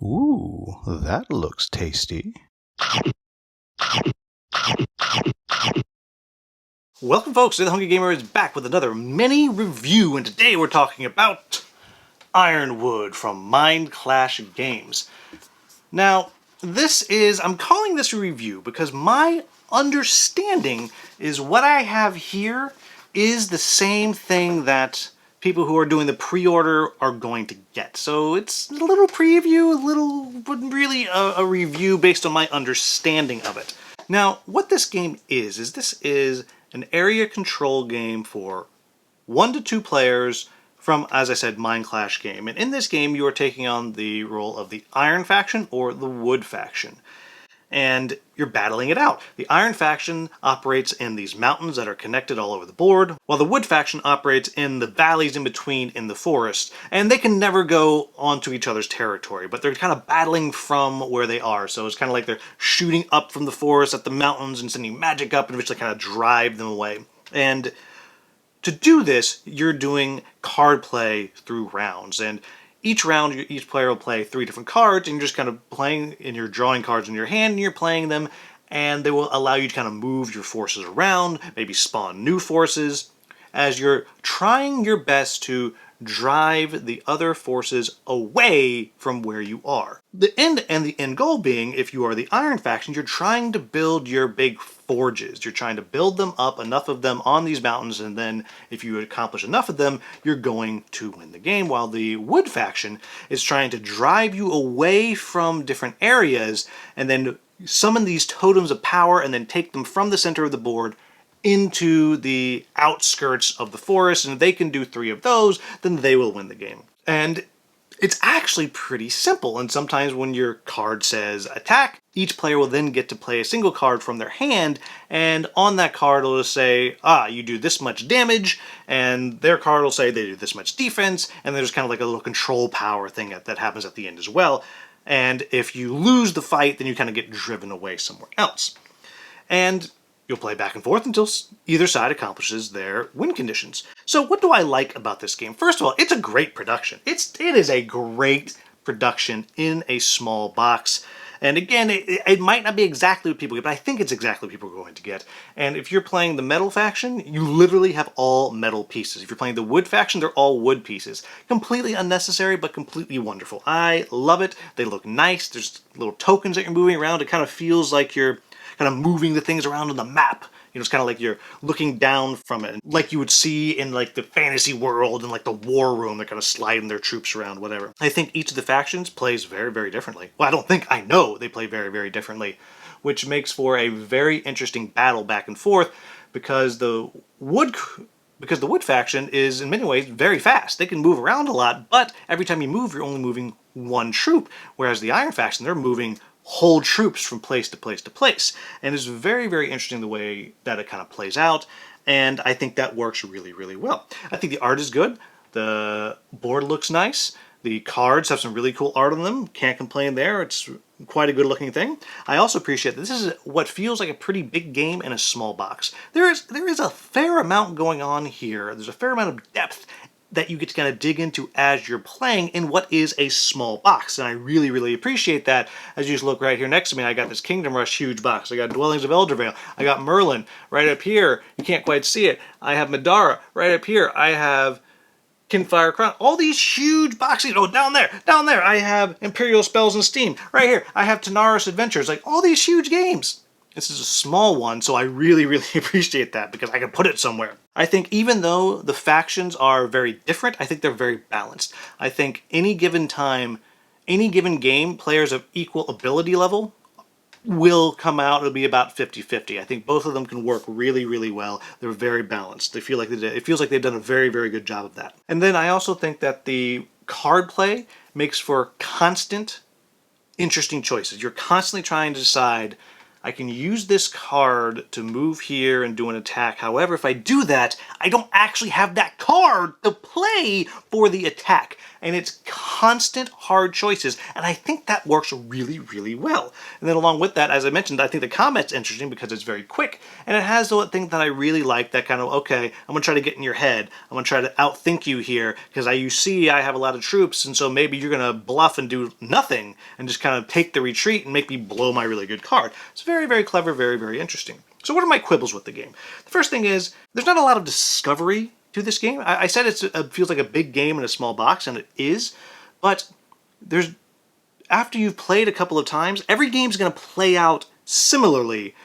Ooh, that looks tasty. Welcome folks to The Hungry Gamer is back with another mini review, and today we're talking about Ironwood from Mind Clash Games. Now, I'm calling this a review because my understanding is what I have here is the same thing that people who are doing the pre-order are going to get. So it's a little preview, but really a review based on my understanding of it. Now, what this game is this is an area control game for 1 to 2 players from, as I said, Mind Clash game. And in this game, you are taking on the role of the Iron faction or the Wood faction. And you're battling it out. The Iron faction operates in these mountains that are connected all over the board, while the Wood faction operates in the valleys in between in the forest. And they can never go onto each other's territory, but they're kind of battling from where they are. So it's kind of like they're shooting up from the forest at the mountains and sending magic up and eventually kind of drive them away. And to do this, you're doing card play through rounds, and each round, each player will play 3 different cards, and you're just kind of playing, and you're drawing cards in your hand, and you're playing them, and they will allow you to kind of move your forces around, maybe spawn new forces, as you're trying your best to drive the other forces away from where you are. The end goal being, if you are the Iron faction, you're trying to build your big forges. You're trying to build them up, enough of them on these mountains, and then if you accomplish enough of them, you're going to win the game, while the Wood faction is trying to drive you away from different areas and then summon these totems of power and then take them from the center of the board into the outskirts of the forest, and if they can do 3 of those, then they will win the game. And it's actually pretty simple, and sometimes when your card says attack, each player will then get to play a single card from their hand, and on that card it'll say, you do this much damage, and their card will say they do this much defense, and there's kind of like a little control power thing that happens at the end as well. And if you lose the fight, then you kind of get driven away somewhere else. And you'll play back and forth until either side accomplishes their win conditions. So what do I like about this game? First of all, it's a great production. It is a great production in a small box. And again, it might not be exactly what people get, but I think it's exactly what people are going to get. And if you're playing the metal faction, you literally have all metal pieces. If you're playing the wood faction, they're all wood pieces. Completely unnecessary, but completely wonderful. I love it. They look nice. There's little tokens that you're moving around. It kind of feels like you're kind of moving the things around on the map. You know, it's kind of like you're looking down from it, like you would see in like the fantasy world and like the war room. They're kind of sliding their troops around, whatever. I think each of the factions plays very, very differently. Well, I know they play very, very differently, which makes for a very interesting battle back and forth because the wood faction is in many ways very fast. They can move around a lot, but every time you move, you're only moving 1 troop, whereas the Iron faction, they're moving whole troops from place to place to place. And it's very, very interesting the way that it kind of plays out, and I think that works really, really well. I think the art is good, the board looks nice, the cards have some really cool art on them, can't complain there, it's quite a good looking thing. I also appreciate that this is what feels like a pretty big game in a small box. There is a fair amount going on here, there's a fair amount of depth that you get to kind of dig into as you're playing in what is a small box. And I really, really appreciate that. As you just look right here next to me, I got this Kingdom Rush huge box. I got Dwellings of Eldervale. I got Merlin right up here. You can't quite see it. I have Madara right up here. I have Kinfire Crown. All these huge boxes. Oh, down there. I have Imperial Spells and Steam. Right here, I have Tanaris Adventures. Like, all these huge games. This is a small one, so I really, really appreciate that because I can put it somewhere. I think even though the factions are very different, I think they're very balanced. I think any given time, any given game, players of equal ability level will come out. It'll be about 50-50. I think both of them can work really, really well. They're very balanced. It feels like they've done a very, very good job of that. And then I also think that the card play makes for constant, interesting choices. You're constantly trying to decide, I can use this card to move here and do an attack. However, if I do that, I don't actually have that card to play for the attack. and it's constant hard choices, and I think that works really, really well. And then along with that, as I mentioned, I think the combat's interesting because it's very quick, and it has the thing that I really like, that kind of, okay, I'm going to try to get in your head, I'm going to try to outthink you here, because you see I have a lot of troops, and so maybe you're going to bluff and do nothing, and just kind of take the retreat and make me blow my really good card. It's very, very clever, very, very interesting. So what are my quibbles with the game? The first thing is, there's not a lot of discovery to this game. I said it feels like a big game in a small box, and it is, but after you've played a couple of times, every game's going to play out similarly.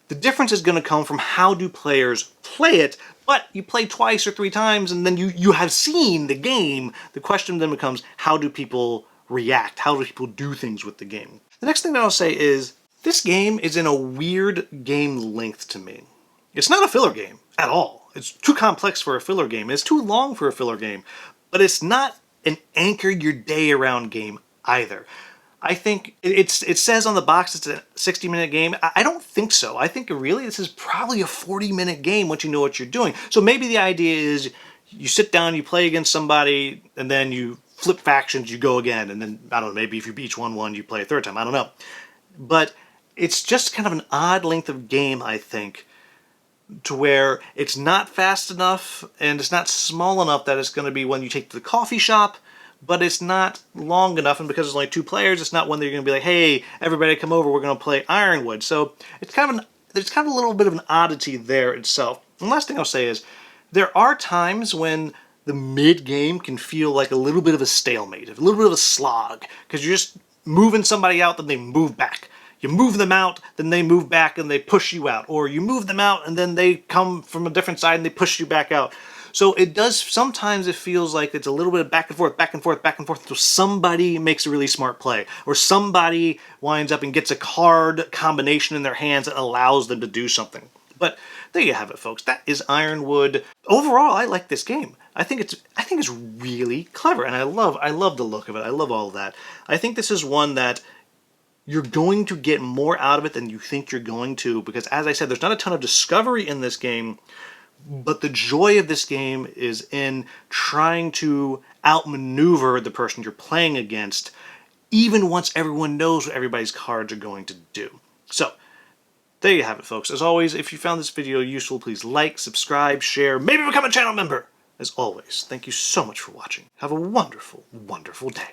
The difference is going to come from how do players play it, but you play twice or 3 times, and then you have seen the game. The question then becomes, how do people react? How do people do things with the game? The next thing that I'll say is, this game is in a weird game length to me. It's not a filler game at all. It's too complex for a filler game. It's too long for a filler game. But it's not an anchor your day around game either. I think it says on the box it's a 60-minute game. I don't think so. I think really this is probably a 40-minute game once you know what you're doing. So maybe the idea is you sit down, you play against somebody, and then you flip factions, you go again, and then, I don't know, maybe if you each won one, you play a third time. I don't know. But it's just kind of an odd length of game, I think, to where it's not fast enough and it's not small enough that it's going to be one you take to the coffee shop, but it's not long enough, and because there's only 2 players, it's not one that you're going to be like, hey, everybody come over, we're going to play Ironwood. So it's there's kind of a little bit of an oddity there itself. And the last thing I'll say is, there are times when the mid-game can feel like a little bit of a stalemate, a little bit of a slog, because you're just moving somebody out, then they move back. You move them out, then they move back and they push you out. Or you move them out and then they come from a different side and they push you back out. So it does, sometimes it feels like it's a little bit of back and forth, back and forth, back and forth until somebody makes a really smart play. Or somebody winds up and gets a card combination in their hands that allows them to do something. But there you have it, folks. That is Ironwood. Overall, I like this game. I think it's really clever, and I love the look of it. I love all of that. I think this is one that you're going to get more out of it than you think you're going to, because as I said, there's not a ton of discovery in this game, but the joy of this game is in trying to outmaneuver the person you're playing against, even once everyone knows what everybody's cards are going to do. So, there you have it, folks. As always, if you found this video useful, please like, subscribe, share, maybe become a channel member. As always, thank you so much for watching. Have a wonderful, wonderful day.